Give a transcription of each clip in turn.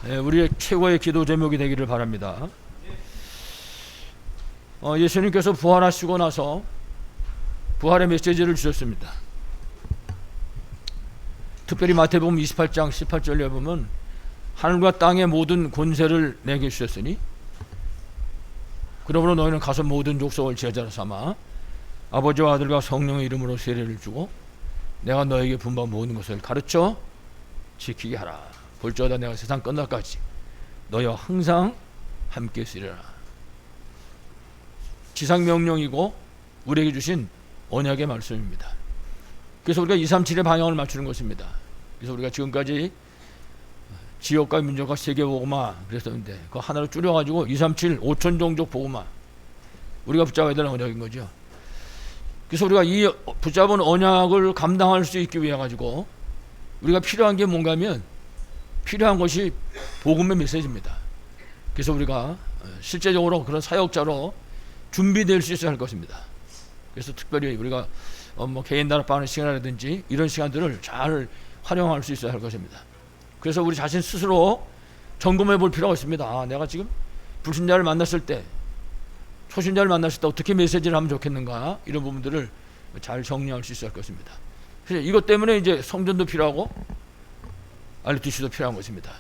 우리의 최고의 기도 제목이 되기를 바랍니다. 예수님께서 부활하시고 나서 부활의 메시지를 주셨습니다. 특별히 마태복음 28장 18절에 보면 하늘과 땅의 모든 권세를 내게 주셨으니 그러므로 너희는 가서 모든 족속을 제자로 삼아 아버지와 아들과 성령의 이름으로 세례를 주고 내가 너에게 분부한 모든 것을 가르쳐 지키게 하라. 볼지어다 내가 세상 끝날까지 너희와 항상 함께 있으리라. 지상명령이고 우리에게 주신 언약의 말씀입니다. 그래서 우리가 237의 방향을 맞추는 것입니다. 그래서 우리가 지금까지 지역과 민족과 세계보고마 그랬었는데 그 하나로 줄여가지고 237 5천 종족 보고마 우리가 붙잡아야 되는 언약인 거죠. 그래서 우리가 이 붙잡은 언약을 감당할 수 있기 위해 가지고 우리가 필요한 게 뭔가 하면 필요한 것이 복음의 메시지입니다. 그래서 우리가 실제적으로 그런 사역자로 준비될 수 있어야 할 것입니다. 그래서 특별히 우리가 개인 다락방의 시간이라든지 이런 시간들을 잘 활용할 수 있어야 할 것입니다. 그래서 우리 자신 스스로 점검해 볼 필요가 있습니다. 내가 지금 불신자를 만났을 때, 초신자를 만났을 때 어떻게 메시지를 하면 좋겠는가, 이런 부분들을 잘 정리할 수 있어야 할 것입니다. 그래서 이것 때문에 이제 성전도 필요하고 RTC도 필요한 것입니다.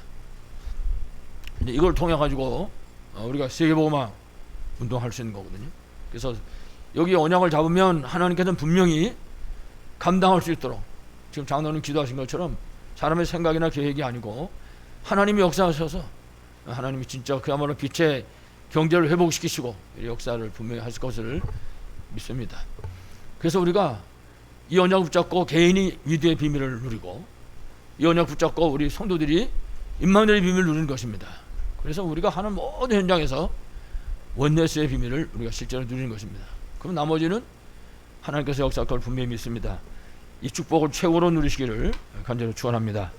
이걸 통해 가지고 우리가 세계보고마 운동할 수 있는 거거든요. 그래서 여기 언약을 잡으면 하나님께서는 분명히 감당할 수 있도록, 지금 장로님 기도하신 것처럼 사람의 생각이나 계획이 아니고 하나님이 역사하셔서 하나님이 진짜 그야말로 빛의 경제를 회복시키시고 역사를 분명히 하실 것을 믿습니다. 그래서 우리가 이 언약을 붙잡고 개인이 위대의 비밀을 누리고 이 언약을 붙잡고 우리 성도들이 임마누엘의 비밀을 누리는 것입니다. 그래서 우리가 하는 모든 현장에서 원네스의 비밀을 우리가 실제로 누리는 것입니다. 그럼 나머지는 하나님께서 역사할 걸 분명히 믿습니다. 이 축복을 최고로 누리시기를 간절히 축원합니다.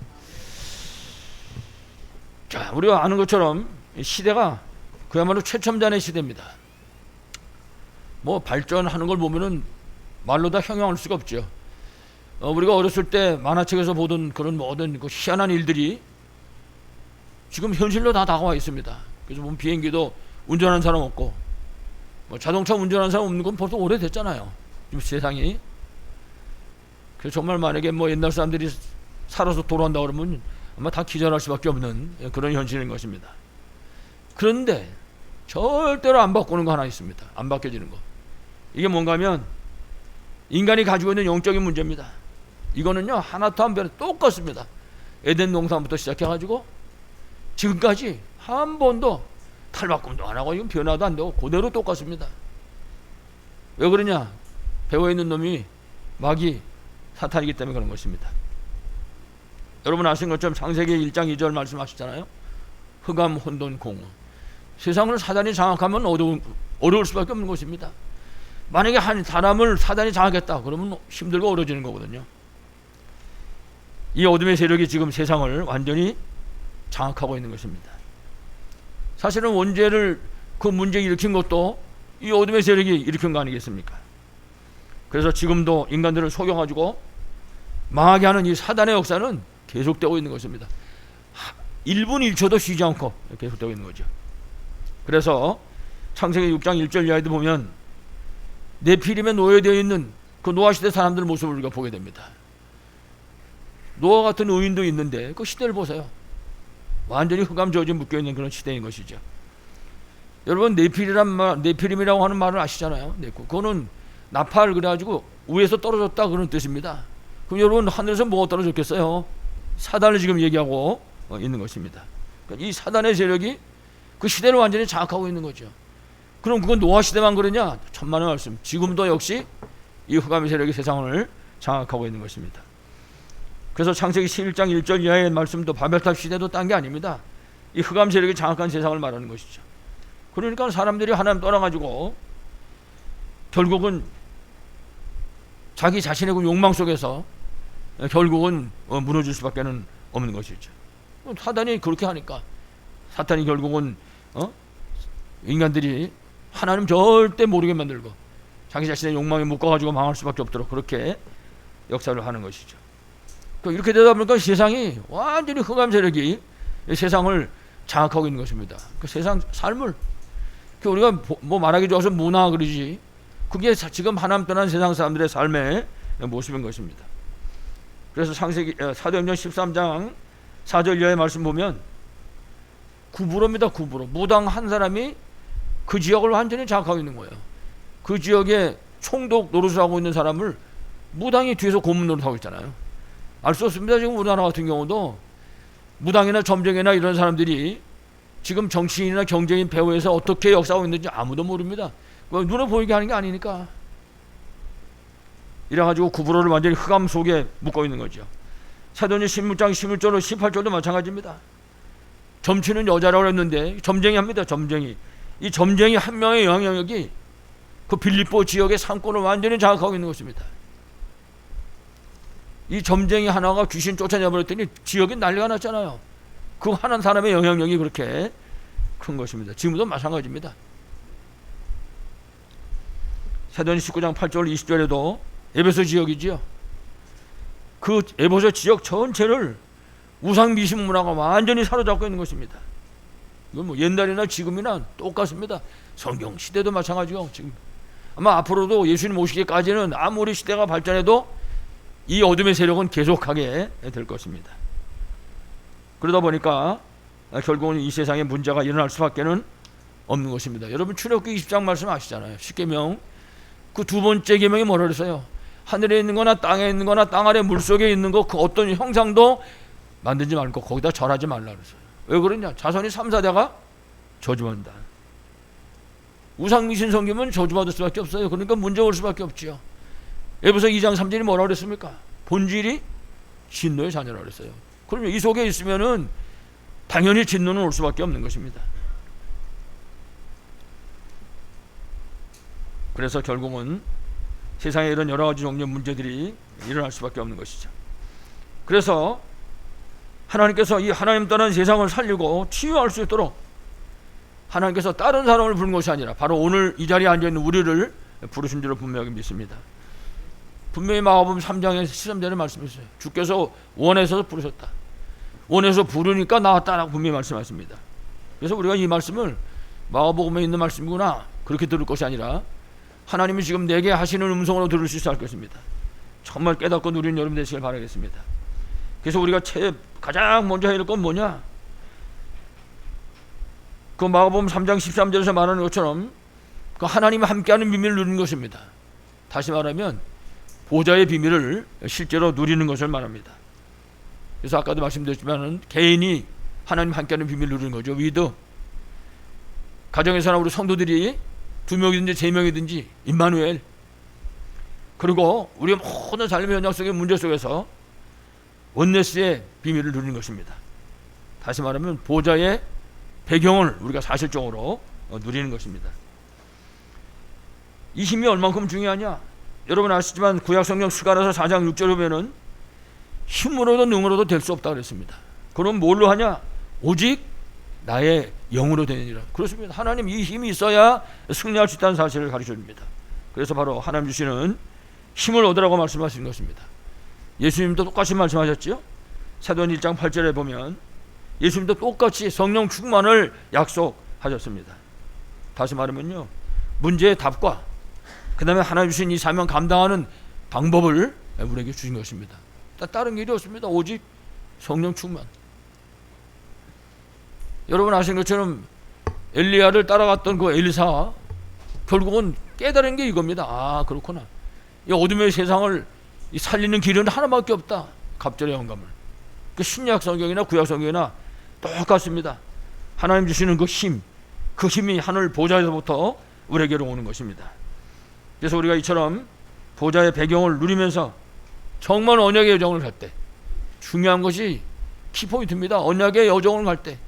자, 우리가 아는 것처럼 시대가 그야말로 최첨단의 시대입니다. 뭐 발전하는 걸 보면은 말로 다 형용할 수가 없죠. 우리가 어렸을 때 만화책에서 보던 그런 모든 그 희한한 일들이 지금 현실로 다 다가와 있습니다. 그래서 보면 비행기도 운전하는 사람 없고 뭐 자동차 운전하는 사람 없는 건 벌써 오래됐잖아요. 지금 세상이. 그래서 정말 만약에 뭐 옛날 사람들이 살아서 돌아온다 그러면 아마 다 기절할 수밖에 없는 그런 현실인 것입니다. 그런데 절대로 안 바꾸는 거 하나 있습니다. 안 바뀌어지는 거. 이게 뭔가 하면 인간이 가지고 있는 영적인 문제입니다. 이거는요 하나도 한 변에 똑같습니다. 에덴 동산부터 시작해가지고 지금까지 한 번도 탈바꿈도 안 하고 이건 변화도 안 되고 그대로 똑같습니다. 왜 그러냐? 배워있는 놈이 마귀 사탄이기 때문에 그런 것입니다. 여러분 아시는 것처럼 창세기 1장 2절 말씀하셨잖아요. 흑암 혼돈 공허. 세상을 사단이 장악하면 어려울 수밖에 없는 것입니다. 만약에 한 사람을 사단이 장악했다 그러면 힘들고 어려워지는 거거든요. 이 어둠의 세력이 지금 세상을 완전히 장악하고 있는 것입니다. 사실은 원죄를 그 문제 일으킨 것도 이 어둠의 세력이 일으킨 거 아니겠습니까? 그래서 지금도 인간들을 속여가지고 망하게 하는 이 사단의 역사는 계속되고 있는 것입니다. 1분 1초도 쉬지 않고 계속되고 있는 거죠. 그래서 창세기 6장 1절 이하에도 보면 네피림에 노예되어 있는 그 노아 시대 사람들 모습을 우리가 보게 됩니다. 노아 같은 의인도 있는데 그 시대를 보세요. 완전히 흑암 저주에 묶여있는 그런 시대인 것이죠. 여러분 네피림이라고 하는 말을 아시잖아요. 그거는 나팔 그래가지고 위에서 떨어졌다 그런 뜻입니다. 그럼 여러분 하늘에서 뭐가 떨어졌겠어요? 사단을 지금 얘기하고 있는 것입니다. 이 사단의 세력이 그 시대를 완전히 장악하고 있는 거죠. 그럼 그건 노아 시대만 그러냐? 천만의 말씀. 지금도 역시 이 흑암의 세력이 세상을 장악하고 있는 것입니다. 그래서 창세기 11장 1절 이하의 말씀도 바벨탑 시대도 딴 게 아닙니다. 이 흑암 세력이 장악한 세상을 말하는 것이죠. 그러니까 사람들이 하나님 떠나가지고 결국은 자기 자신의 그 욕망 속에서 결국은 무너질 수밖에 없는 것이죠. 사단이 그렇게 하니까 사탄이 결국은 인간들이 하나님 절대 모르게 만들고 자기 자신의 욕망에 묶어가지고 망할 수밖에 없도록 그렇게 역사를 하는 것이죠. 이렇게 되다 보니까 세상이 완전히 흑암 세력이 세상을 장악하고 있는 것입니다. 그 세상 삶을 우리가 뭐 말하기 좋아서 문화 그러지, 그게 지금 하나님 떠난 세상 사람들의 삶의 모습인 것입니다. 그래서 창세기 사도행전 13장 4절 이하의 말씀 보면 구부로입니다. 구부로. 무당 한 사람이 그 지역을 완전히 장악하고 있는 거예요. 그 지역에 총독 노릇을 하고 있는 사람을 무당이 뒤에서 고문 노릇하고 있잖아요. 알 수 없습니다. 지금 우리나라 같은 경우도 무당이나 점쟁이나 이런 사람들이 지금 정치인이나 경제인 배후에서 어떻게 역사하고 있는지 아무도 모릅니다. 눈에 보이게 하는 게 아니니까. 이래가지고 구부로를 완전히 흑암 속에 묶어 있는 거죠. 사도행전 16장 11절로 18절도 마찬가지입니다. 점치는 여자라고 했는데 점쟁이 합니다. 점쟁이. 이 점쟁이 한 명의 영향력이 그 빌립보 지역의 상권을 완전히 장악하고 있는 것입니다. 이 점쟁이 하나가 귀신 쫓아내버렸더니 지역이 난리가 났잖아요. 그 한 사람의 영향력이 그렇게 큰 것입니다. 지금도 마찬가지입니다. 사도행전 19장 8절 20절에도 에베소 지역이지요. 그 에베소 지역 전체를 우상 미신 문화가 완전히 사로잡고 있는 것입니다. 이건 뭐 옛날이나 지금이나 똑같습니다. 성경 시대도 마찬가지고 지금 아마 앞으로도 예수님 오시기까지는 아무리 시대가 발전해도 이 어둠의 세력은 계속하게 될 것입니다. 그러다 보니까 결국은 이 세상에 문제가 일어날 수밖에는 없는 것입니다. 여러분 출애굽기 20장 말씀 아시잖아요. 십계명 그 두 번째 계명이 뭐라 그랬어요? 하늘에 있는 거나 땅에 있는 거나 땅 아래 물속에 있는 거 그 어떤 형상도 만들지 말고 거기다 절하지 말라 그랬어요. 왜 그러냐? 자손이 3, 4대가 저주받는다. 우상 미신 섬기면 저주받을 수밖에 없어요. 그러니까 문제 올 수밖에 없지요. 에베소 2장 3절이 뭐라 그랬습니까? 본질이 진노의 자녀라 그랬어요. 그러면 이 속에 있으면은 당연히 진노는 올 수밖에 없는 것입니다. 그래서 결국은 세상에 이런 여러 가지 종류의 문제들이 일어날 수밖에 없는 것이죠. 그래서 하나님께서 이 하나님 떠난 세상을 살리고 치유할 수 있도록 하나님께서 다른 사람을 부른 것이 아니라 바로 오늘 이 자리에 앉아있는 우리를 부르신 줄을 분명히 믿습니다. 분명히 마가복음 3장에 13절에 말씀했어요. 주께서 원해서 부르셨다. 원해서 부르니까 나왔다라고 분명히 말씀하십니다. 그래서 우리가 이 말씀을 마가복음에 있는 말씀이구나 그렇게 들을 것이 아니라 하나님이 지금 내게 하시는 음성으로 들을 수 있어야 할 것입니다. 정말 깨닫고 누리는 여러분 되시길 바라겠습니다. 그래서 우리가 가장 먼저 해야 될 건 뭐냐? 그 마가복음 3장 13절에서 말하는 것처럼 그 하나님이 함께하는 비밀을 누리는 것입니다. 다시 말하면 보좌의 비밀을 실제로 누리는 것을 말합니다. 그래서 아까도 말씀드렸지만 개인이 하나님 함께하는 비밀을 누리는 거죠. 위드 가정에서나 우리 성도들이 2명이든지 3명이든지 임마누엘, 그리고 우리의 모든 삶의 현장 속의 문제 속에서 원네스의 비밀을 누리는 것입니다. 다시 말하면 보좌의 배경을 우리가 사실적으로 누리는 것입니다. 이 힘이 얼만큼 중요하냐? 여러분 아시지만 구약성경 스가랴서 4장 6절에 보면은 힘으로도 능으로도 될 수 없다 그랬습니다. 그럼 뭘로 하냐? 오직 나의 영으로 되느니라. 그렇습니다. 하나님 이 힘이 있어야 승리할 수 있다는 사실을 가르쳐 줍니다. 그래서 바로 하나님 주시는 힘을 얻으라고 말씀하시는 것입니다. 예수님도 똑같이 말씀하셨지요. 사도행전 1장 8절에 보면 예수님도 똑같이 성령 충만을 약속하셨습니다. 다시 말하면요, 문제의 답과 그 다음에 하나님 주신 이 사명 감당하는 방법을 우리에게 주신 것입니다. 다른 길이 없습니다. 오직 성령 충만. 여러분 아시는 것처럼 엘리야를 따라갔던 그 엘리사 결국은 깨달은 게 이겁니다. 아 그렇구나. 이 어둠의 세상을 살리는 길은 하나밖에 없다. 갑절의 영감을. 그 신약 성경이나 구약 성경이나 똑같습니다. 하나님 주시는 그 힘, 그 힘이 하늘 보좌에서부터 우리에게로 오는 것입니다. 그래서 우리가 이처럼 보좌의 배경을 누리면서 정말 언약의 여정을 갈 때 중요한 것이 키포인트입니다. 언약의 여정을 갈 때,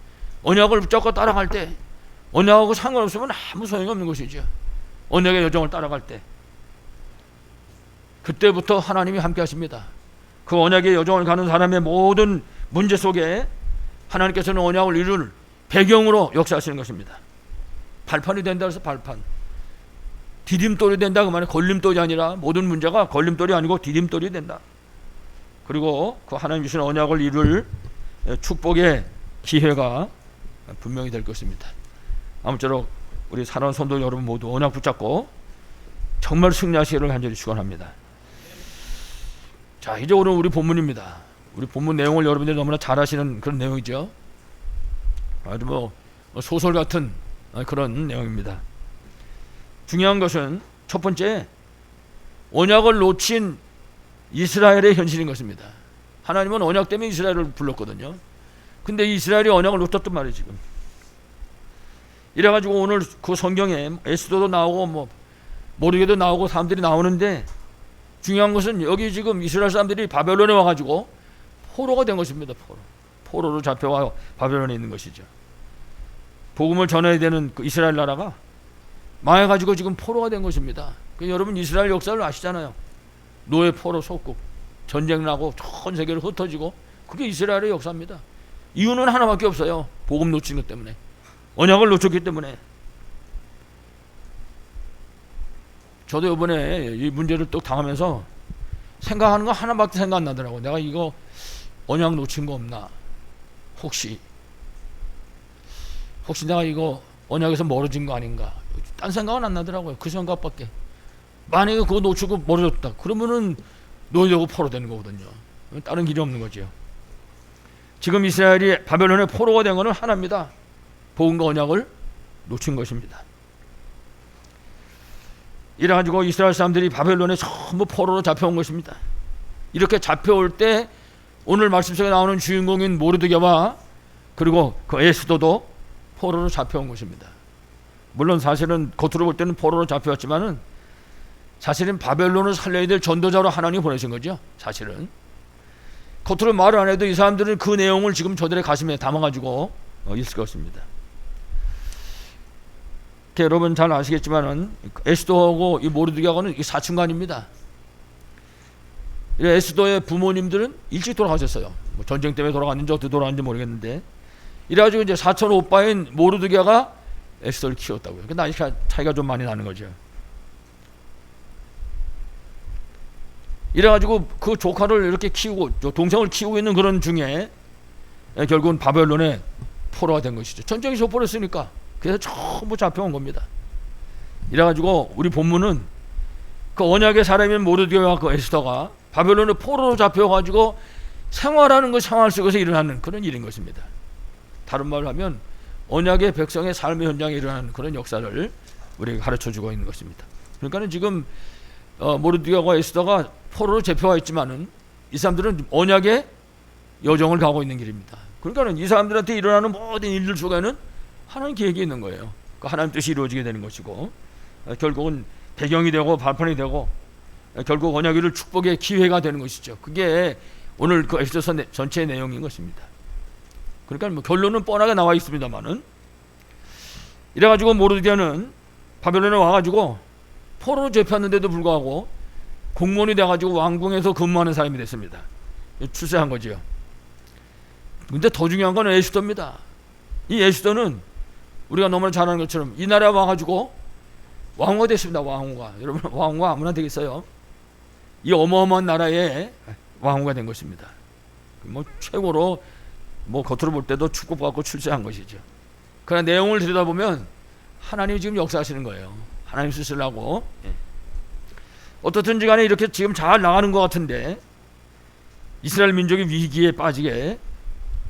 언약을 붙잡고 따라갈 때, 언약하고 상관없으면 아무 소용이 없는 것이죠. 언약의 여정을 따라갈 때 그때부터 하나님이 함께 하십니다. 그 언약의 여정을 가는 사람의 모든 문제 속에 하나님께서는 언약을 이룰 배경으로 역사하시는 것입니다. 발판이 된다 해서 발판, 디딤돌이 된다 그 말은 걸림돌이 아니라 모든 문제가 걸림돌이 아니고 디딤돌이 된다. 그리고 그 하나님 주신 언약을 이룰 축복의 기회가 분명히 될 것입니다. 아무쪼록 우리 사랑하는 성도 여러분 모두 언약 붙잡고 정말 승리하시기를 간절히 축원합니다. 자, 이제 오늘 우리 본문입니다. 우리 본문 내용을 여러분들이 너무나 잘 아시는 그런 내용이죠. 아주 뭐 소설 같은 그런 내용입니다. 중요한 것은 첫 번째, 언약을 놓친 이스라엘의 현실인 것입니다. 하나님은 언약 때문에 이스라엘을 불렀거든요. 근데 이스라엘이 언약을 놓쳤단 말이에요 지금. 이래가지고 오늘 그 성경에 에스더도 나오고 뭐 모르게도 나오고 사람들이 나오는데, 중요한 것은 여기 지금 이스라엘 사람들이 바벨론에 와가지고 포로가 된 것입니다. 포로로 잡혀와 바벨론에 있는 것이죠. 복음을 전해야 되는 그 이스라엘 나라가 망해가지고 지금 포로가 된 것입니다. 여러분 이스라엘 역사를 아시잖아요. 노예 포로 속국, 전쟁 나고 전 세계로 흩어지고, 그게 이스라엘의 역사입니다. 이유는 하나밖에 없어요. 복음 놓친 것 때문에, 언약을 놓쳤기 때문에. 저도 이번에 이 문제를 또 당하면서 생각하는 거 하나밖에 생각 안 나더라고요. 내가 이거 언약 놓친 거 없나, 혹시 내가 이거 언약에서 멀어진 거 아닌가, 딴 생각은 안 나더라고요. 그 생각밖에. 만약에 그거 놓치고 멀어졌다 그러면은 노예되고 포로 되는 거거든요. 다른 길이 없는 거죠. 지금 이스라엘이 바벨론의 포로가 된 것은 하나입니다. 복음과 언약을 놓친 것입니다. 이래가지고 이스라엘 사람들이 바벨론에 전부 포로로 잡혀온 것입니다. 이렇게 잡혀올 때 오늘 말씀 속에 나오는 주인공인 모르드게와 그리고 그 에스더도 포로로 잡혀온 것입니다. 물론 사실은 겉으로 볼 때는 포로로 잡혀왔지만은 사실은 바벨론을 살려야 될 전도자로 하나님이 보내신 거죠. 사실은 겉으로 말을 안 해도 이 사람들은 그 내용을 지금 저들의 가슴에 담아가지고 있을 것입니다. 여러분 잘 아시겠지만은 에스더하고 이 모르드게하고는 사촌간입니다. 에스더의 부모님들은 일찍 돌아가셨어요. 뭐 전쟁 때문에 돌아갔는지 어떻게 돌아갔는지 모르겠는데, 이래가지고 이제 사촌 오빠인 모르드게가 에스더를 키웠다고요. 그 나이 차이가 좀 많이 나는 거죠. 이래가지고 그 조카를 이렇게 키우고 동생을 키우고 있는 그런 중에 결국은 바벨론에 포로가 된 것이죠. 전쟁이 져버렸으니까. 그래서 전부 잡혀온 겁니다. 이래가지고 우리 본문은 그 언약의 사람인 모르드게와 그 에스더가 바벨론에 포로로 잡혀가지고 생활하는 그 생활 속에서 일어나는 그런 일인 것입니다. 다른 말로 하면 언약의 백성의 삶의 현장에 일어나는 그런 역사를 우리에게 가르쳐주고 있는 것입니다. 그러니까 지금 모르드게와 에스더가 포로로 잡혀와 있지만은 이 사람들은 언약의 여정을 가고 있는 길입니다. 그러니까 이 사람들한테 일어나는 모든 일들 속에는 하나님 계획이 있는 거예요. 그 하나님 뜻이 이루어지게 되는 것이고, 결국은 배경이 되고 발판이 되고, 결국 언약을 축복의 기회가 되는 것이죠. 그게 오늘 그 에스더서 전체의 내용인 것입니다. 그러니까 뭐 결론은 뻔하게 나와 있습니다만은, 이래가지고 모르드게는 바벨론에 와가지고 포로로 잡혔는데도 불구하고 공무원이 돼가지고 왕궁에서 근무하는 사람이 됐습니다. 출세한 거죠. 근데 더 중요한 건 에스더입니다. 이 에스더는 우리가 너무나 잘 아는 것처럼 이 나라에 와가지고 왕후가 됐습니다. 왕후가. 여러분 왕후가 아무나 되겠어요? 이 어마어마한 나라에 왕후가 된 것입니다. 뭐 최고로 뭐 겉으로 볼 때도 축복받고 출세한 것이죠. 그러나 내용을 들여다보면 하나님이 지금 역사하시는 거예요. 하나님 쓰시려고. 어떻든지 간에 이렇게 지금 잘 나가는 것 같은데 이스라엘 민족이 위기에 빠지게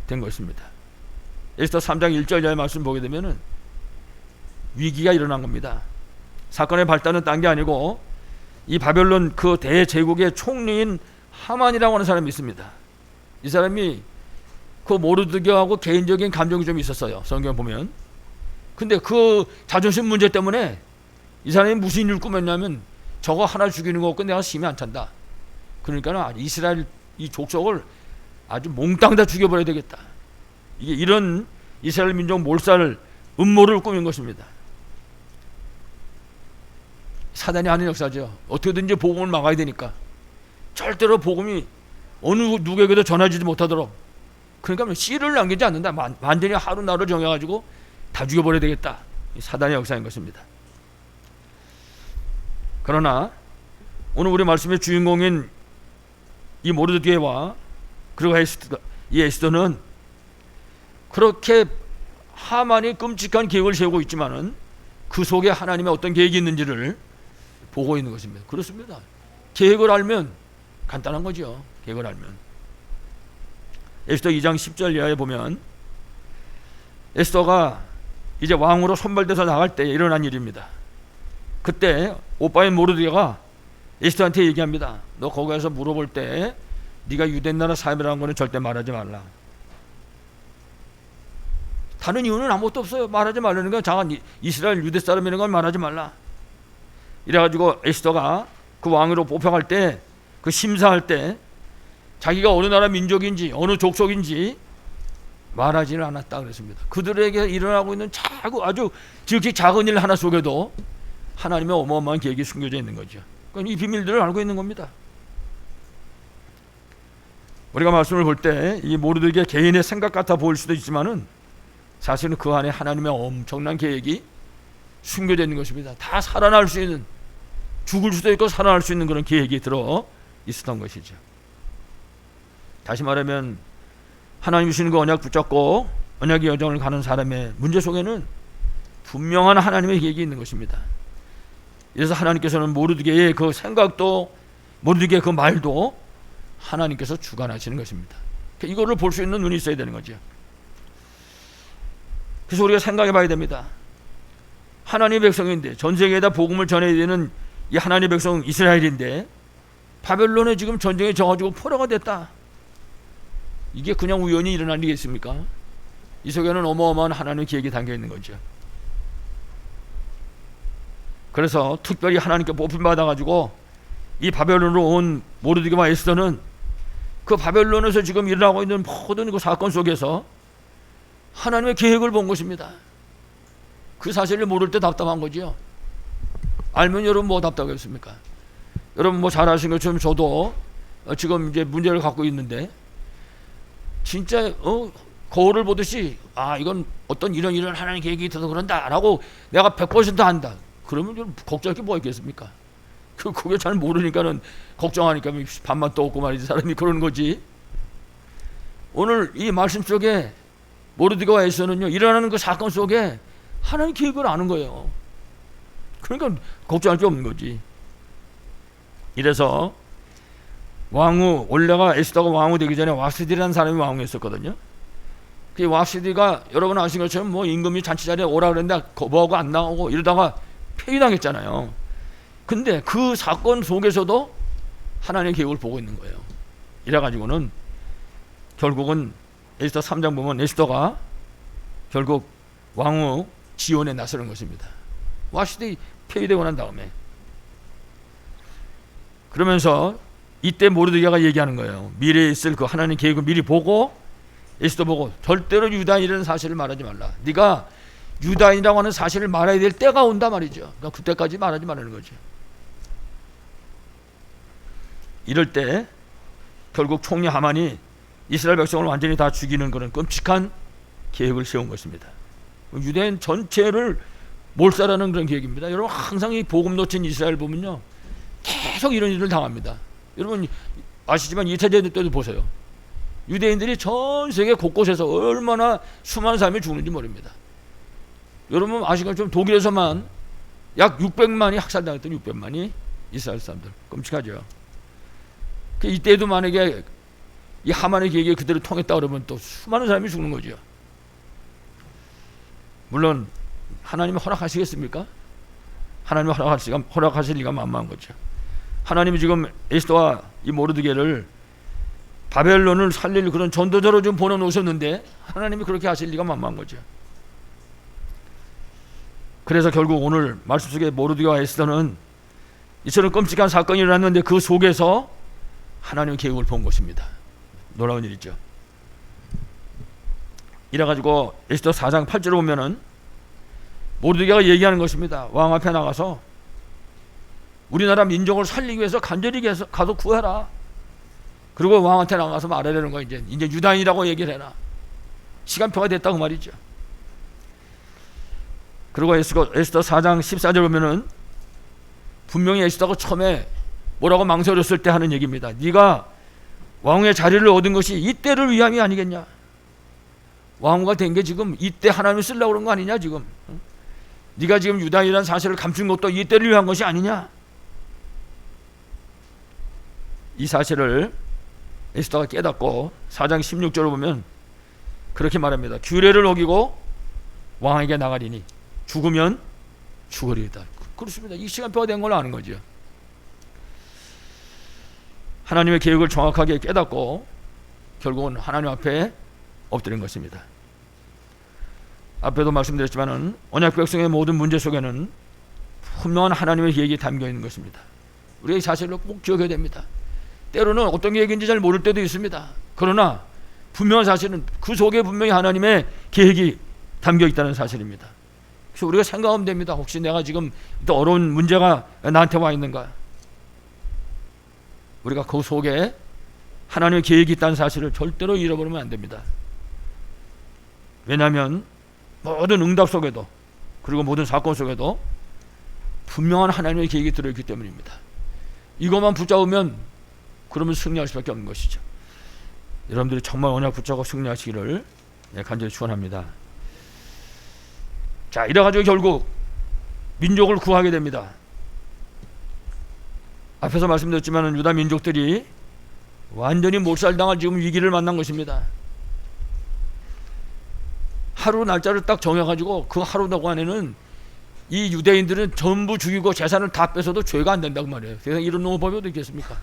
된 것입니다. 에스더 3장 1절 이하의 말씀 보게 되면은 위기가 일어난 겁니다. 사건의 발단은 딴 게 아니고 이 바벨론 그 대제국의 총리인 하만이라고 하는 사람이 있습니다. 이 사람이 그 모르드게하고 개인적인 감정이 좀 있었어요. 성경 보면. 근데 그 자존심 문제 때문에 이 사람이 무슨 일을 꾸몄냐면 저거 하나 죽이는 거 없고 내가 심히 안 찬다. 그러니까 이스라엘 이 족속을 아주 몽땅 다 죽여버려야 되겠다. 이게 이런 이스라엘 민족 몰살 음모를 꾸민 것입니다. 사단이 하는 역사죠. 어떻게든지 복음을 막아야 되니까 절대로 복음이 어느 누구에게도 전하지도 못하도록, 그러니까 씨를 남기지 않는다. 완전히 하루 날을 정해가지고 다 죽여버려야 되겠다. 사단의 역사인 것입니다. 그러나 오늘 우리 말씀의 주인공인 이 모르드게와 그리고 이 에스더는 그렇게 하만이 끔찍한 계획을 세우고 있지만은 그 속에 하나님의 어떤 계획이 있는지를 보고 있는 것입니다. 그렇습니다. 계획을 알면 간단한 거죠. 계획을 알면. 에스더 2장 10절 이하에 보면 에스더가 이제 왕으로 선발돼서 나갈 때 일어난 일입니다. 그때 오빠인 모르드게가 에스더한테 얘기합니다. 너 거기 가서 물어볼 때 네가 유대 나라 사람이라는 거는 절대 말하지 말라. 다른 이유는 아무것도 없어요. 말하지 말라는 건 자가 이스라엘 유대 사람이라는 건 말하지 말라. 이래가지고 에스더가 그 왕으로 뽑혀갈 때, 그 심사할 때 자기가 어느 나라 민족인지 어느 족속인지 말하지는 않았다 그랬습니다. 그들에게 일어나고 있는 아주 지극히 작은 일 하나 속에도 하나님의 어마어마한 계획이 숨겨져 있는 거죠. 그러니까 이 비밀들을 알고 있는 겁니다. 우리가 말씀을 볼 때 이 모르드게 개인의 생각 같아 보일 수도 있지만은 사실은 그 안에 하나님의 엄청난 계획이 숨겨져 있는 것입니다. 다 살아날 수 있는, 죽을 수도 있고 살아날 수 있는 그런 계획이 들어 있었던 것이죠. 다시 말하면 하나님 주시는 그 언약 붙잡고 언약의 여정을 가는 사람의 문제 속에는 분명한 하나님의 계획이 있는 것입니다. 그래서 하나님께서는 모르드게의 그 생각도, 모르드게의 그 말도 하나님께서 주관하시는 것입니다. 이거를 볼 수 있는 눈이 있어야 되는 거죠. 그래서 우리가 생각해 봐야 됩니다. 하나님의 백성인데, 전 세계에다 복음을 전해야 되는 이 하나님의 백성 이스라엘인데 바벨론에 지금 전쟁에 져가지고 포로가 됐다. 이게 그냥 우연히 일어난 일이겠습니까? 이 속에는 어마어마한 하나님의 계획이 담겨 있는 거죠. 그래서 특별히 하나님께 뽑힘 받아가지고 이 바벨론으로 온 모르드게와 에스더는 그 바벨론에서 지금 일어나고 있는 모든 그 사건 속에서 하나님의 계획을 본 것입니다. 그 사실을 모를 때 답답한 거죠. 알면 여러분 뭐 답답하겠습니까? 여러분 뭐 잘 아시는 것처럼 저도 지금 이제 문제를 갖고 있는데 진짜 거울을 보듯이 이건 어떤 이런 하나님의 계획이 있어서 그런다 라고 내가 100% 안다. 그러면 좀 걱정할 게 뭐 있겠습니까? 그게 잘 모르니까는 걱정하니까 밥만 떠먹고 말이지 사람이 그러는 거지. 오늘 이 말씀 속에 모르드게와 에스더는요 일어나는 그 사건 속에 하나님 계획을 아는 거예요. 그러니까 걱정할 게 없는 거지. 이래서 왕후 원래가 에스더가 왕후 되기 전에 왁시디라는 사람이 왕후였었거든요. 그 왁시디가 여러분 아시는 것처럼 뭐 임금이 잔치자리에 오라 그랬는데 거부하고 안 나오고 이러다가 폐위당했잖아요. 근데 그 사건 속에서도 하나님의 계획을 보고 있는 거예요. 이래가지고는 결국은 에스더 3장 보면 에스더가 결국 왕후 지원에 나서는 것입니다. 왁시디 폐위되고 난 다음에. 그러면서 이때 모르드게가 얘기하는 거예요. 미래에 있을 그 하나님 계획을 미리 보고 에스더 보고 절대로 유다인이라는 사실을 말하지 말라. 네가 유다인이라고 하는 사실을 말해야 될 때가 온다 말이죠. 그러니까 그때까지 말하지 말라는 거죠. 이럴 때 결국 총리 하만이 이스라엘 백성을 완전히 다 죽이는 그런 끔찍한 계획을 세운 것입니다. 유대인 전체를 몰살하는 그런 계획입니다. 여러분 항상 이 복음 놓친 이스라엘 보면요 계속 이런 일을 당합니다. 여러분 아시지만 2차 대전 때도 보세요. 유대인들이 전 세계 곳곳에서 얼마나 수많은 사람이 죽는지 모릅니다. 여러분 아시는 것처럼 독일에서만 약 600만이 학살당했던 600만이 이스라엘 사람들. 끔찍하죠. 이때도 만약에 이 하만의 계획이 그대로 통했다 그러면 또 수많은 사람이 죽는 거죠. 물론 하나님이 허락하시겠습니까? 하나님이 허락하실 리가 만만한 거죠. 하나님이 지금 에스더와 이 모르드게를 바벨론을 살릴 그런 전도자로 좀 보내놓으셨는데 하나님이 그렇게 하실 리가 만만한 거죠. 그래서 결국 오늘 말씀 속에 모르드게와 에스더는 이처럼 끔찍한 사건이 일어났는데 그 속에서 하나님의 계획을 본 것입니다. 놀라운 일이죠. 이래가지고 에스더 4장 8절을 보면은 모르드게가 얘기하는 것입니다. 왕 앞에 나가서 우리나라 민족을 살리기 위해서 간절히 가서 구해라. 그리고 왕한테 나가서 말하려는 거야. 이제 유다인이라고 얘기를 해라. 시간표가 됐다고 말이죠. 그리고 에스더 4장 14절 보면은 분명히 에스더가 처음에 뭐라고 망설였을 때 하는 얘기입니다. 네가 왕의 자리를 얻은 것이 이때를 위함이 아니겠냐. 왕후가 된 게 지금 이때 하나님을 쓰려고 그런 거 아니냐 지금. 네가 지금 유다인이라는 사실을 감춘 것도 이때를 위한 것이 아니냐. 이 사실을 에스더가 깨닫고 4장 16절을 보면 그렇게 말합니다. 규례를 어기고 왕에게 나가리니 죽으면 죽으리이다. 그렇습니다. 이 시간표가 된 걸 아는 거죠. 하나님의 계획을 정확하게 깨닫고 결국은 하나님 앞에 엎드린 것입니다. 앞에도 말씀드렸지만은 언약 백성의 모든 문제 속에는 분명한 하나님의 계획이 담겨 있는 것입니다. 우리가 이 사실을 꼭 기억해야 됩니다. 때로는 어떤 계획인지 잘 모를 때도 있습니다. 그러나 분명한 사실은 그 속에 분명히 하나님의 계획이 담겨 있다는 사실입니다. 그래서 우리가 생각하면 됩니다. 혹시 내가 지금 또 어려운 문제가 나한테 와 있는가? 우리가 그 속에 하나님의 계획이 있다는 사실을 절대로 잃어버리면 안 됩니다. 왜냐하면 모든 응답 속에도 그리고 모든 사건 속에도 분명한 하나님의 계획이 들어있기 때문입니다. 이것만 붙잡으면 그러면 승리할 수밖에 없는 것이죠. 여러분들이 정말 언약 붙잡고 승리하시기를 간절히 축원합니다. 자, 이래가지고 결국 민족을 구하게 됩니다. 앞에서 말씀드렸지만 유다 민족들이 완전히 몰살당할 지금 위기를 만난 것입니다. 하루 날짜를 딱 정해가지고 그 하루 동안에는 이 유대인들은 전부 죽이고 재산을 다 뺏어도 죄가 안 된다고 말이에요. 세상에 이런 놈의 법이 어디 있겠습니까?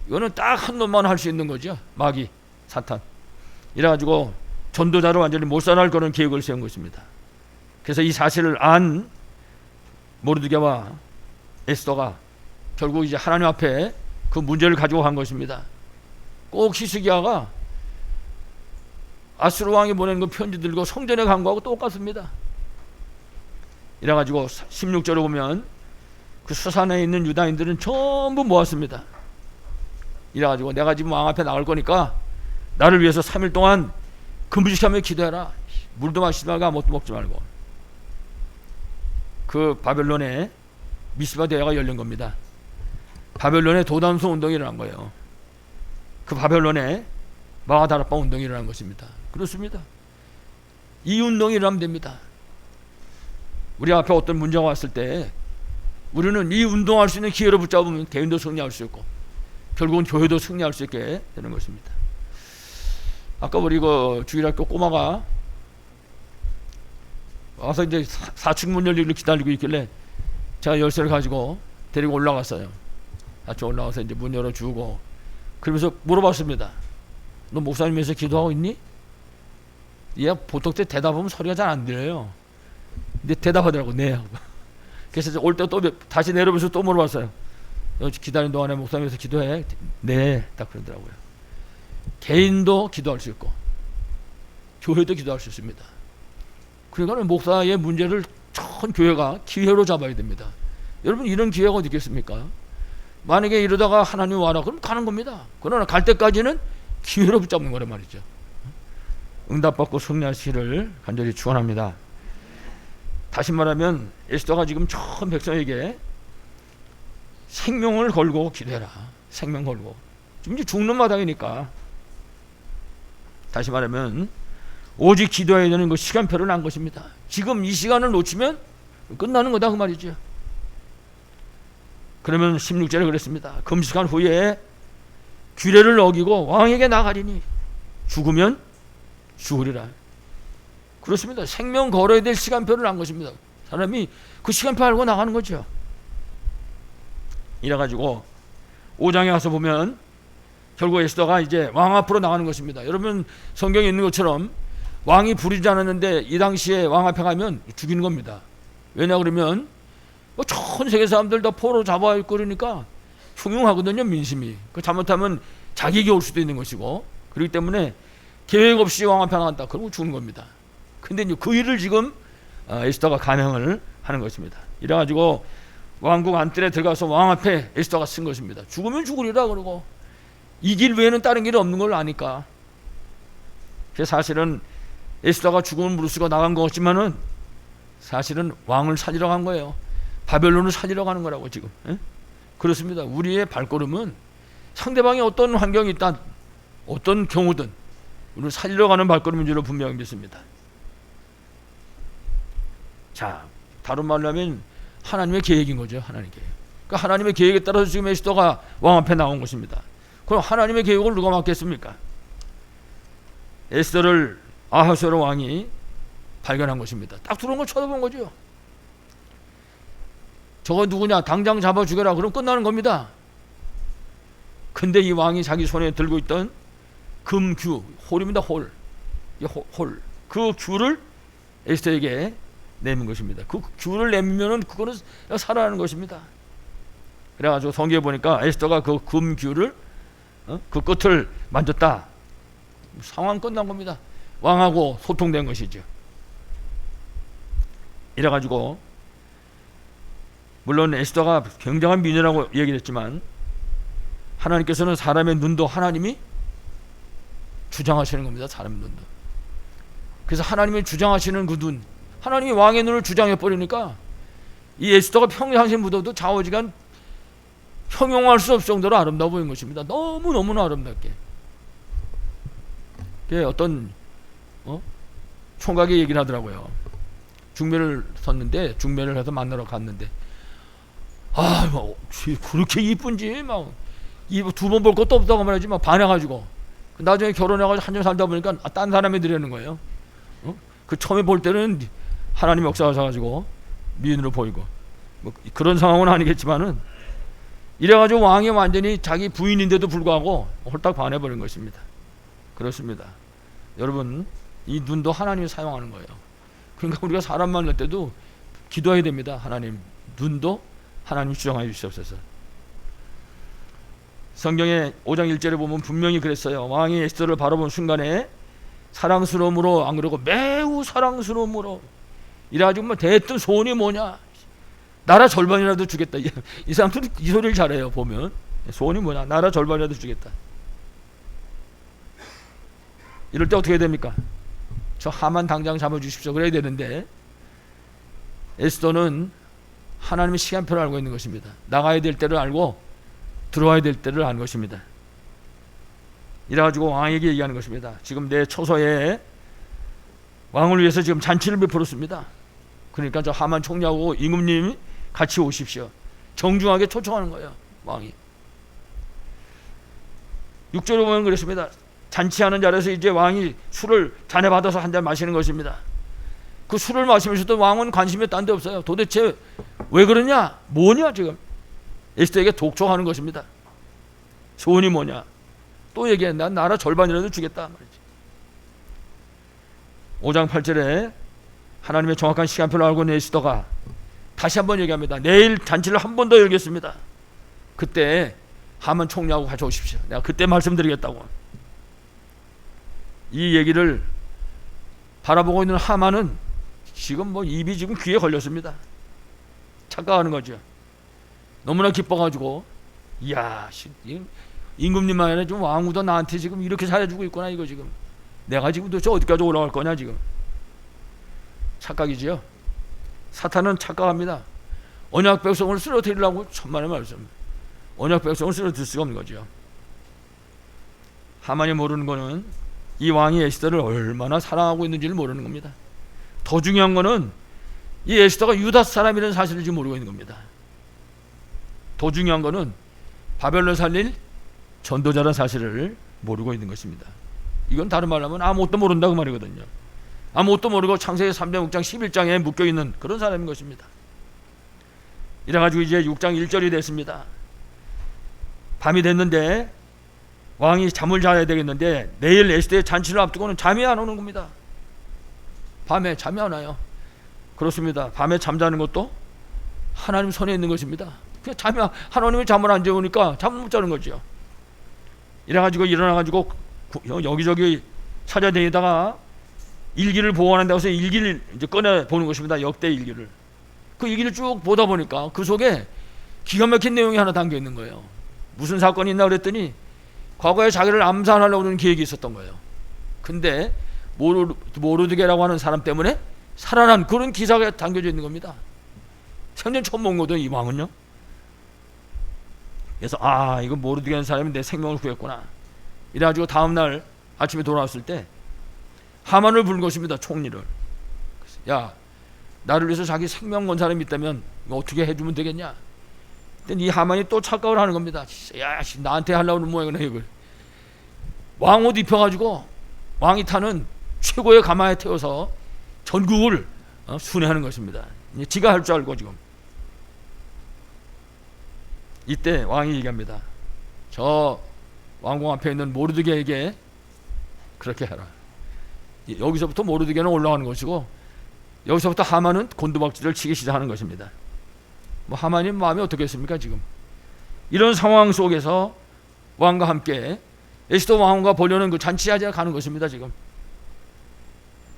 이거는 딱 한 놈만 할 수 있는 거죠. 마귀, 사탄. 이래가지고 전도자를 완전히 몰살할 그런 계획을 세운 것입니다. 그래서 이 사실을 안 모르드게와 에스더가 결국 이제 하나님 앞에 그 문제를 가지고 간 것입니다. 꼭 히스기야가 아수르 왕이 보낸 그 편지 들고 성전에 간 거하고 똑같습니다. 이래가지고 16절에 보면 그 수산에 있는 유다인들은 전부 모았습니다. 이래가지고 내가 지금 왕 앞에 나갈 거니까 나를 위해서 3일 동안 금식하며 기도해라. 물도 마시지 말고 아무것도 먹지 말고. 그 바벨론에 미스바 대회가 열린 겁니다. 바벨론에 도담소 운동이 일어난 거예요. 그 바벨론에 마가다락방 운동이 일어난 것입니다. 그렇습니다. 이 운동이 일어나면 됩니다. 우리 앞에 어떤 문제가 왔을 때 우리는 이 운동할 수 있는 기회를 붙잡으면 개인도 승리할 수 있고 결국은 교회도 승리할 수 있게 되는 것입니다. 아까 우리 그 주일학교 꼬마가 와서 이제 4층 문 열리기를 기다리고 있길래 제가 열쇠를 가지고 데리고 올라갔어요. 같이 올라가서 이제 문 열어주고 그러면서 물어봤습니다. 너 목사님에서 기도하고 있니? 얘 보통 때 대답하면 소리가 잘 안 들려요. 근데 대답하더라고. 네. 그래서 올 때 또 다시 내려오면서 또 물어봤어요. 기다리는 동안에 목사님에서 기도해? 네. 딱 그러더라고요. 개인도 기도할 수 있고 교회도 기도할 수 있습니다. 그러니까 목사의 문제를 전 교회가 기회로 잡아야 됩니다. 여러분 이런 기회가 어디 있겠습니까? 만약에 이러다가 하나님 와라 그럼 가는 겁니다. 그러나 갈 때까지는 기회로 붙잡는 거란 말이죠. 응답받고 승리하시기를 간절히 축원합니다. 다시 말하면 에스더가 지금 전 백성에게 생명을 걸고 기도해라. 생명 걸고. 지금 이제 죽는 마당이니까. 다시 말하면 오직 기도해야 되는 그 시간표를 난 것입니다. 지금 이 시간을 놓치면 끝나는 거다 그 말이죠. 그러면 16절에 그랬습니다. 금식한 후에 규례를 어기고 왕에게 나가리니 죽으면 죽으리라. 그렇습니다. 생명 걸어야 될 시간표를 난 것입니다. 사람이 그 시간표 알고 나가는 거죠. 이래가지고 5장에 가서 보면 결국 에스더가 이제 왕 앞으로 나가는 것입니다. 여러분 성경에 있는 것처럼 왕이 부르지 않았는데 이 당시에 왕 앞에 가면 죽이는 겁니다. 왜냐 그러면 전 세계 사람들 다 포로 잡아야 있고 그러니까 흉흉하거든요. 민심이. 그 잘못하면 자기에게 올 수도 있는 것이고 그렇기 때문에 계획 없이 왕 앞에 나간다. 그러면 죽는 겁니다. 근데 이제 그 일을 지금 에스더가 감행을 하는 것입니다. 이래가지고 왕궁 안뜰에 들어가서 왕 앞에 에스더가 쓴 것입니다. 죽으면 죽으리라 그러고 이 길 외에는 다른 길이 없는 걸 아니까. 그래서 사실은 에스더가 죽음을 무릅쓰고 나간 것 같지만은 사실은 왕을 살리러 간 거예요. 바벨론을 살리러 가는 거라고 지금. 에? 그렇습니다. 우리의 발걸음은 상대방이 어떤 환경이 있다, 어떤 경우든 우리를 살리러 가는 발걸음인 줄로 분명히 믿습니다. 자, 다른 말로 하면 하나님의 계획인 거죠. 하나님의 계획. 그러니까 하나님의 계획에 따라서 지금 에스더가 왕 앞에 나온 것입니다. 그럼 하나님의 계획을 누가 맡겠습니까? 에스더를 아하수에로 왕이 발견한 것입니다. 딱 들어온 걸 쳐다본 거죠. 저거 누구냐? 당장 잡아 죽여라. 그럼 끝나는 겁니다. 근데 이 왕이 자기 손에 들고 있던 금규, 홀입니다. 홀. 그 규를 에스더에게 내민 것입니다. 그 규를 내면은 그거는 살아나는 것입니다. 그래가지고 성경에 보니까 에스더가 그 금규를 그 끝을 만졌다. 상황 끝난 겁니다. 왕하고 소통된 것이죠. 이래가지고 물론 에스더가 굉장한 미녀라고 얘기를 했지만 하나님께서는 사람의 눈도 하나님이 주장하시는 겁니다. 사람의 눈도. 그래서 하나님이 주장하시는 그 눈, 하나님이 왕의 눈을 주장해 버리니까 이 에스더가 평상시에 묻어도 좌우지간 형용할 수 없을 정도로 아름다워 보인 것입니다. 너무너무나 아름답게. 어떤 총각이 얘기를 하더라고요. 중매를 섰는데, 중매를 해서 만나러 갔는데, 뭐 그렇게 이쁜지 막 두 번 볼 것도 없다고 말하지 막 반해가지고 나중에 결혼해가지고 한정 살다 보니까 딴 사람이 들이는 거예요. 그 처음에 볼 때는 하나님 역사하셔가지고 미인으로 보이고 뭐 그런 상황은 아니겠지만은 이래가지고 왕이 완전히 자기 부인인데도 불구하고 홀딱 반해버린 것입니다. 그렇습니다. 여러분, 이 눈도 하나님이 사용하는 거예요. 그러니까 우리가 사람 만날 때도 기도해야 됩니다. 하나님, 눈도 하나님 주장하여 주시옵소서. 성경에 5장 1절에 보면 분명히 그랬어요. 왕이 에스더를 바라본 순간에 사랑스러움으로, 안 그러고 매우 사랑스러움으로, 이래가지고 뭐 대뜸 소원이 뭐냐, 나라 절반이라도 주겠다. 이 사람들이 이 소리를 잘해요. 보면 소원이 뭐냐, 나라 절반이라도 주겠다. 이럴 때 어떻게 해야 됩니까? 저 하만 당장 잡아주십시오 그래야 되는데, 에스더는 하나님의 시간표를 알고 있는 것입니다. 나가야 될 때를 알고 들어와야 될 때를 아는 것입니다. 이래가지고 왕에게 얘기하는 것입니다. 지금 내 처소에 왕을 위해서 지금 잔치를 베풀었습니다. 그러니까 저 하만 총리하고 임금님이 같이 오십시오. 정중하게 초청하는 거예요. 왕이 6절에 보면 그렇습니다. 잔치하는 자리에서 이제 왕이 술을 잔에 받아서 한 잔 마시는 것입니다. 그 술을 마시면서도 왕은 관심이 딴 데 없어요. 도대체 왜 그러냐, 뭐냐, 지금 에스더에게 독촉하는 것입니다. 소원이 뭐냐, 또 얘기해. 난 나라 절반이라도 주겠다 말이지. 5장 8절에 하나님의 정확한 시간표를 알고 있는 에스더가 다시 한번 얘기합니다. 내일 잔치를 한 번 더 열겠습니다. 그때 하만 총리하고 같이 오십시오. 내가 그때 말씀드리겠다고. 이 얘기를 바라보고 있는 하만은 지금 뭐 입이 지금 귀에 걸렸습니다. 착각하는 거죠. 너무나 기뻐가지고, 이야, 임금님만 아니라 좀 왕후도 나한테 지금 이렇게 잘해주고 있구나. 이거 지금 내가 지금 도대체 어디까지 올라갈 거냐. 지금 착각이지요. 사탄은 착각합니다. 언약 백성을 쓰러뜨리려고 천만의 말씀. 언약 백성을 쓰러뜨릴 수가 없는 거죠. 하만이 모르는 거는 이 왕이 에스더를 얼마나 사랑하고 있는지를 모르는 겁니다. 더 중요한 거는 이 에스더가 유다 사람이라는 사실을 지금 모르고 있는 겁니다. 더 중요한 거는 바벨론 살릴 전도자라는 사실을 모르고 있는 것입니다. 이건 다른 말로 하면 아무것도 모른다고 말이거든요. 아무것도 모르고 창세기 3장 6장 11장에 묶여있는 그런 사람인 것입니다. 이래가지고 이제 6장 1절이 됐습니다. 밤이 됐는데 왕이 잠을 자야 되겠는데 내일 에스더의 잔치를 앞두고는 잠이 안 오는 겁니다. 밤에 잠이 안 와요. 그렇습니다. 밤에 잠자는 것도 하나님 손에 있는 것입니다. 하나님이 잠을 안 재우니까 잠을 못 자는 거죠. 이래가지고 일어나가지고 여기저기 찾아다니다가 일기를 보관한다고 해서 일기를 이제 꺼내 보는 것입니다. 역대 일기를. 그 일기를 쭉 보다 보니까 그 속에 기가 막힌 내용이 하나 담겨 있는 거예요. 무슨 사건이 있나 그랬더니 과거에 자기를 암살하려고 하는 계획이 있었던 거예요. 근데 모르드게라고 하는 사람 때문에 살아난 그런 기사가 담겨져 있는 겁니다. 생전 처음 본 거든 이 왕은요. 그래서 이거 모르드게라는 사람이 내 생명을 구했구나. 이래가지고 다음날 아침에 돌아왔을 때 하만을 부른 것입니다. 총리를. 야, 나를 위해서 자기 생명 건 사람이 있다면 이거 어떻게 해주면 되겠냐. 이 하만이 또 착각을 하는 겁니다. 야, 나한테 하려고 하는 모양이네 이걸. 왕옷 입혀가지고 왕이 타는 최고의 가마에 태워서 전국을 순회하는 것입니다. 지가 할 줄 알고 지금. 이때 왕이 얘기합니다. 저 왕궁 앞에 있는 모르드게에게 그렇게 해라. 여기서부터 모르드게는 올라가는 것이고 여기서부터 하만은 곤두박질을 치기 시작하는 것입니다. 뭐 하만이 마음이 어떻겠습니까 지금. 이런 상황 속에서 왕과 함께 에스더 왕후가 보려는 그 잔치자리에 가는 것입니다. 지금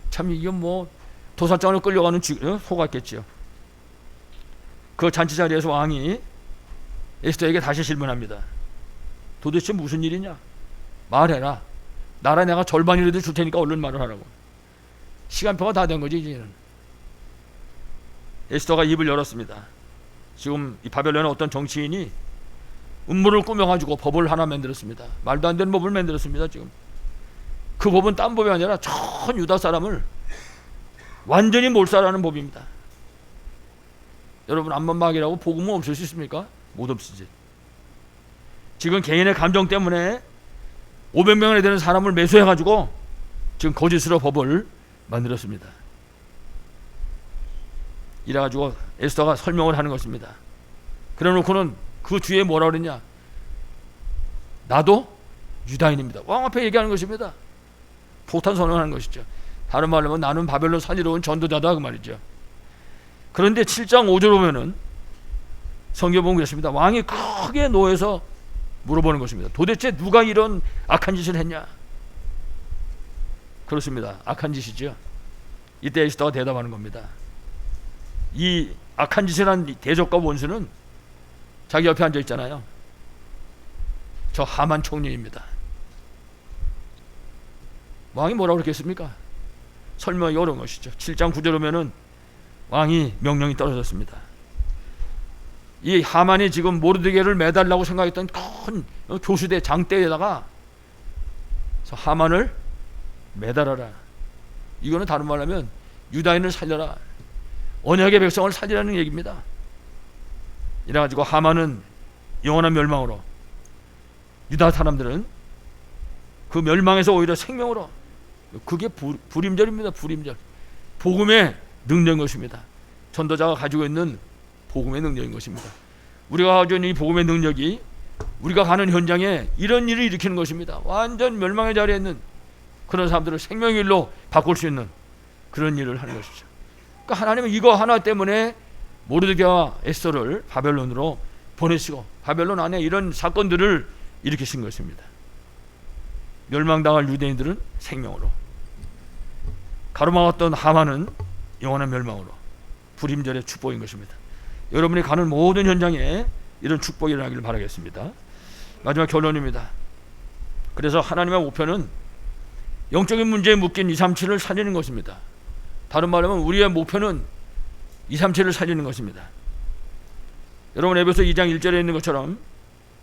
참 이건 뭐 도살장으로 끌려가는 소 같겠지요. 그 잔치 자리에서 왕이 에스더에게 다시 질문합니다. 도대체 무슨 일이냐? 말해라. 나라 내가 절반이라도 줄 테니까 얼른 말을 하라고. 시간표가 다 된 거지 이제는. 에스더가 입을 열었습니다. 지금 이 바벨론의 어떤 정치인이 음모를 꾸며가지고 법을 하나 만들었습니다. 말도 안 되는 법을 만들었습니다. 지금 그 법은 딴 법이 아니라 전 유다 사람을 완전히 몰살하는 법입니다. 여러분 암만막이라고 복음은 없을 수 있습니까? 못 없으지. 지금 개인의 감정 때문에 500명에 되는 사람을 매수해가지고 지금 거짓으로 법을 만들었습니다. 이래가지고 에스더가 설명을 하는 것입니다. 그래놓고는 그 뒤에 뭐라 그랬냐? 나도 유다인입니다. 왕 앞에 얘기하는 것입니다. 폭탄 선언하는 것이죠. 다른 말로 하면 나는 바벨론 살리러 온 전도자다 그 말이죠. 그런데 7장 5절 보면은 성경 보면 그렇습니다. 왕이 크게 노해서 물어보는 것입니다. 도대체 누가 이런 악한 짓을 했냐? 그렇습니다. 악한 짓이죠. 이때 에스더가 대답하는 겁니다. 이 악한 짓을 한 대적과 원수는 자기 옆에 앉아 있잖아요. 저 하만 총리입니다. 왕이 뭐라고 그랬겠습니까? 설명이 어려운 것이죠. 7장 9절 오면은 왕이 명령이 떨어졌습니다. 이 하만이 지금 모르드게를 매달라고 생각했던 큰 교수대 장대에다가 하만을 매달아라. 이거는 다른 말로 하면 유다인을 살려라. 언약의 백성을 살리라는 얘기입니다. 이래가지고 하만은 영원한 멸망으로, 유다 사람들은 그 멸망에서 오히려 생명으로, 그게 불임절입니다. 불임절. 복음의 능력인 것입니다. 전도자가 가지고 있는 복음의 능력인 것입니다. 우리가 가지고 있는 이 복음의 능력이 우리가 가는 현장에 이런 일을 일으키는 것입니다. 완전 멸망의 자리에 있는 그런 사람들을 생명의 일로 바꿀 수 있는 그런 일을 하는 것이죠. 그러니까 하나님은 이거 하나 때문에 모르드게와 에스더를 바벨론으로 보내시고 바벨론 안에 이런 사건들을 일으키신 것입니다. 멸망당할 유대인들은 생명으로, 가로막았던 하만은 영원한 멸망으로, 불임절의 축복인 것입니다. 여러분이 가는 모든 현장에 이런 축복이 일어나기를 바라겠습니다. 마지막 결론입니다. 그래서 하나님의 목표는 영적인 문제에 묶인 237을 살리는 것입니다. 다른 말로 하면 우리의 목표는 237을 살리는 것입니다. 여러분 에베소 2장 1절에 있는 것처럼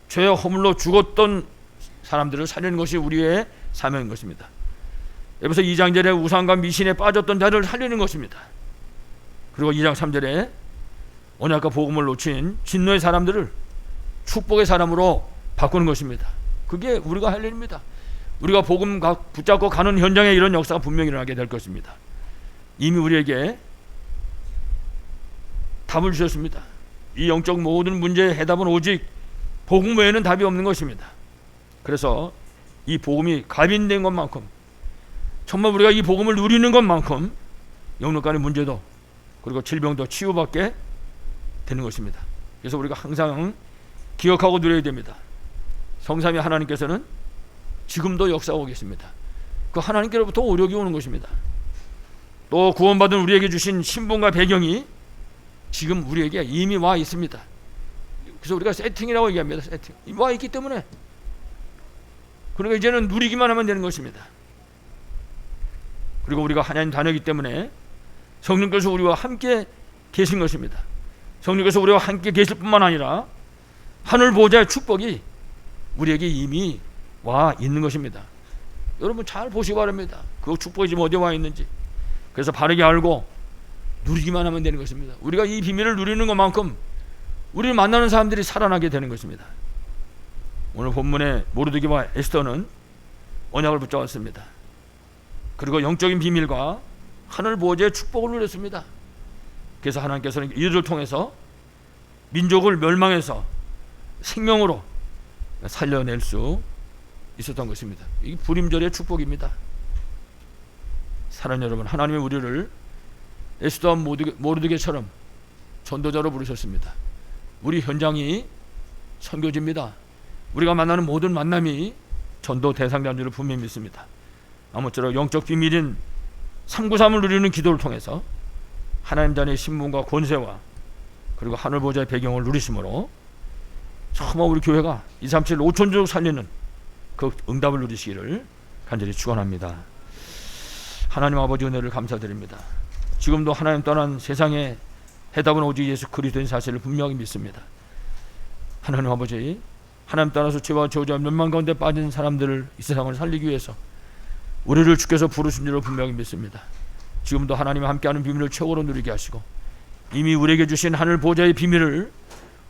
죄와 허물로 죽었던 사람들을 살리는 것이 우리의 사명인 것입니다. 에베소 2장 1절에 우상과 미신에 빠졌던 자를 살리는 것입니다. 그리고 2장 3절에 언약과 복음을 놓친 진노의 사람들을 축복의 사람으로 바꾸는 것입니다. 그게 우리가 할 일입니다. 우리가 복음 붙잡고 가는 현장에 이런 역사가 분명히 일어나게 될 것입니다. 이미 우리에게 답을 주셨습니다. 이 영적 모든 문제의 해답은 오직 복음 외에는 답이 없는 것입니다. 그래서 이 복음이 각인된 것만큼, 정말 우리가 이 복음을 누리는 것만큼 영역 간의 문제도 그리고 질병도 치유받게 되는 것입니다. 그래서 우리가 항상 기억하고 누려야 됩니다. 성삼위 하나님께서는 지금도 역사하고 계십니다. 그 하나님께로부터 오력이 오는 것입니다. 또 구원받은 우리에게 주신 신분과 배경이 지금 우리에게 이미 와 있습니다. 그래서 우리가 세팅이라고 얘기합니다. 세팅. 와 있기 때문에, 그러니까 이제는 누리기만 하면 되는 것입니다. 그리고 우리가 하나님 자녀이기 때문에 성령께서 우리와 함께 계신 것입니다. 성령께서 우리와 함께 계실 뿐만 아니라 하늘 보좌의 축복이 우리에게 이미 와 있는 것입니다. 여러분 잘 보시기 바랍니다. 그 축복이 지금 어디에 와 있는지. 그래서 바르게 알고 누리기만 하면 되는 것입니다. 우리가 이 비밀을 누리는 것만큼 우리를 만나는 사람들이 살아나게 되는 것입니다. 오늘 본문의 모르드게와 에스더는 언약을 붙잡았습니다. 그리고 영적인 비밀과 하늘 보호자의 축복을 누렸습니다. 그래서 하나님께서는 이들을 통해서 민족을 멸망해서 생명으로 살려낼 수 있었던 것입니다. 이 불임절의 축복입니다. 사랑하는 여러분, 하나님의 우리를 에스더와 모르드게처럼 전도자로 부르셨습니다. 우리 현장이 선교지입니다. 우리가 만나는 모든 만남이 전도 대상자인 줄을 분명히 믿습니다. 아무쪼록 영적 비밀인 393을 누리는 기도를 통해서 하나님 자녀의 신분과 권세와 그리고 하늘 보좌의 배경을 누리심으로 정말 우리 교회가 237 5천족 살리는 그 응답을 누리시기를 간절히 축원합니다. 하나님 아버지 은혜를 감사드립니다. 지금도 하나님 떠난 세상의 해답은 오직 예수 그리스도인 사실을 분명히 믿습니다. 하나님 아버지, 하나님 따라서 죄와 저주와 멸망 가운데 빠진 사람들을 이 세상을 살리기 위해서 우리를 주께서 부르신 줄을 분명히 믿습니다. 지금도 하나님과 함께하는 비밀을 최고로 누리게 하시고 이미 우리에게 주신 하늘 보좌의 비밀을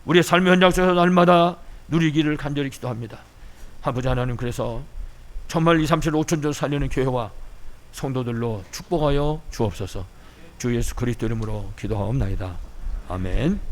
우리의 삶의 현장 속에서 날마다 누리기를 간절히 기도합니다. 아버지 하나님, 그래서 정말 237 5천족 살리는 교회와 성도들로 축복하여 주옵소서. 주 예수 그리스도 이름으로 기도하옵나이다. 아멘.